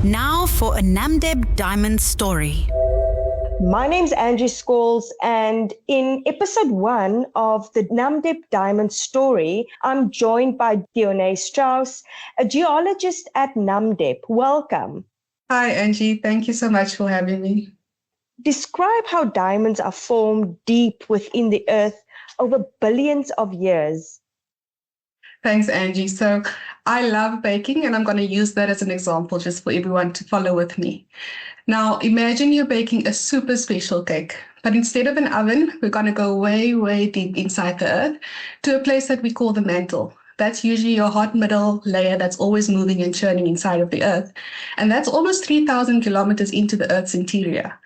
Now for a Namdeb diamond story. My name's Angie, and in episode 1 of the Namdeb diamond story, I'm joined by Deone Strauss, a geologist at Namdeb. Welcome. Hi, Angie. Thank you so much for having me. Describe how diamonds are formed deep within the earth over billions of years. Thanks, Angie. So I love baking, and I'm going to use that as an example just for everyone to follow with me. Now, imagine you're baking a super special cake, but instead of an oven, we're going to go way, way deep inside the earth to a place that we call the mantle. That's usually your hot middle layer that's always moving and churning inside of the earth. And that's almost 3,000 kilometers into the earth's interior.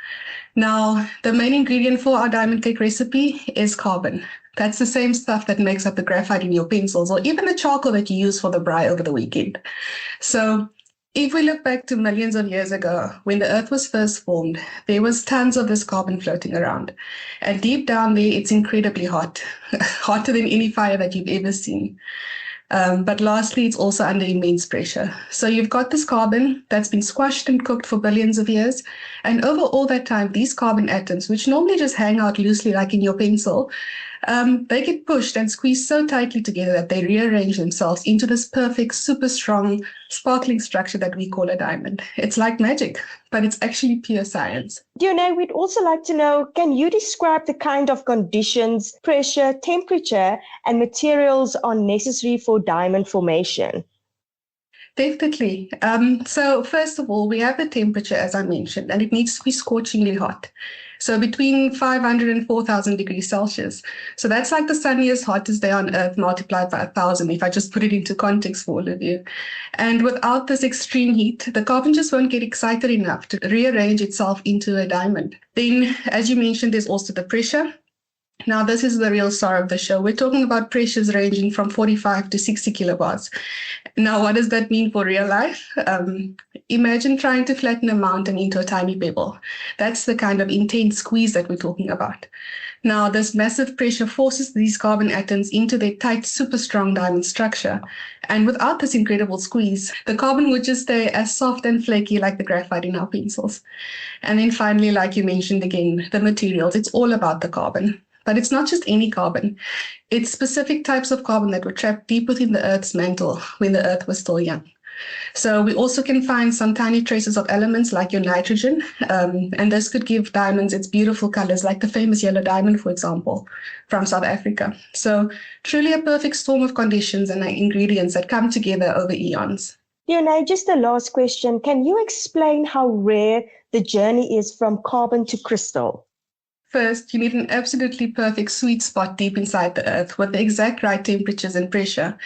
Now, the main ingredient for our diamond cake recipe is carbon. That's the same stuff that makes up the graphite in your pencils or even the charcoal that you use for the braai over the weekend. So if we look back to millions of years ago, when the earth was first formed, there was tons of this carbon floating around. And deep down there, it's incredibly hot, hotter than any fire that you've ever seen. But lastly, it's also under immense pressure. So you've got this carbon that's been squashed and cooked for billions of years. And over all that time, these carbon atoms, which normally just hang out loosely like in your pencil, they get pushed and squeezed so tightly together that they rearrange themselves into this perfect, super strong, sparkling structure that we call a diamond. It's like magic, but it's actually pure science. Deone, we'd also like to know, can you describe the kind of conditions, pressure, temperature, and materials are necessary for diamond formation? Definitely. So first of all, we have the temperature, as I mentioned, and it needs to be scorchingly hot. So between 500 and 4,000 degrees Celsius. So that's like the sunniest, hottest day on Earth multiplied by 1,000, if I just put it into context for all of you. And without this extreme heat, the carbon just won't get excited enough to rearrange itself into a diamond. Then, as you mentioned, there's also the pressure. Now, this is the real star of the show. We're talking about pressures ranging from 45 to 60 kilobars. Now, what does that mean for real life? Imagine trying to flatten a mountain into a tiny pebble. That's the kind of intense squeeze that we're talking about. Now, this massive pressure forces these carbon atoms into their tight, super strong diamond structure. And without this incredible squeeze, the carbon would just stay as soft and flaky like the graphite in our pencils. And then finally, like you mentioned again, the materials, it's all about the carbon. But it's not just any carbon. It's specific types of carbon that were trapped deep within the Earth's mantle when the Earth was still young. So we also can find some tiny traces of elements like your nitrogen, and this could give diamonds its beautiful colors, like the famous yellow diamond, for example, from South Africa. So truly a perfect storm of conditions and ingredients that come together over eons. Deone, just a last question. Can you explain how rare the journey is from carbon to crystal? First, you need an absolutely perfect sweet spot deep inside the earth with the exact right temperatures and pressure.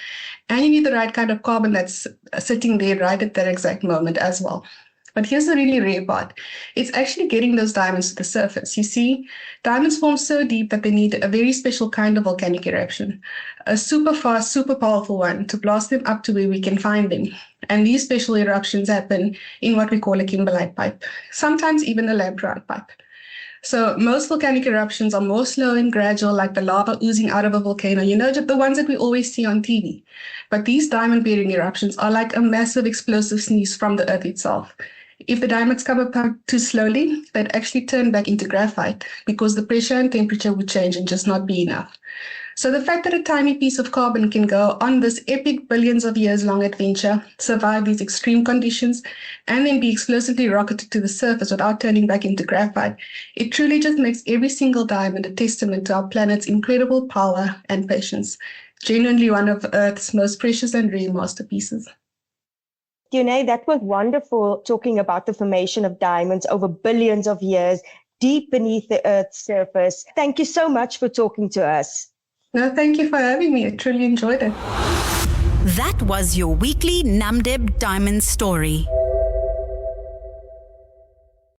And you need the right kind of carbon that's sitting there right at that exact moment as well. But here's the really rare part. It's actually getting those diamonds to the surface. You see, diamonds form so deep that they need a very special kind of volcanic eruption, a super fast, super powerful one to blast them up to where we can find them. And these special eruptions happen in what we call a kimberlite pipe, sometimes even a lamproite pipe. So most volcanic eruptions are more slow and gradual, like the lava oozing out of a volcano, the ones that we always see on TV. But these diamond-bearing eruptions are like a massive explosive sneeze from the earth itself. If the diamonds come apart too slowly, they'd actually turn back into graphite because the pressure and temperature would change and just not be enough. So the fact that a tiny piece of carbon can go on this epic billions of years long adventure, survive these extreme conditions, and then be explosively rocketed to the surface without turning back into graphite, it truly just makes every single diamond a testament to our planet's incredible power and patience. Genuinely one of Earth's most precious and rare masterpieces. Deone, that was wonderful, talking about the formation of diamonds over billions of years deep beneath the Earth's surface. Thank you so much for talking to us. No, thank you for having me. I truly enjoyed it. That was your weekly Namdeb diamond story.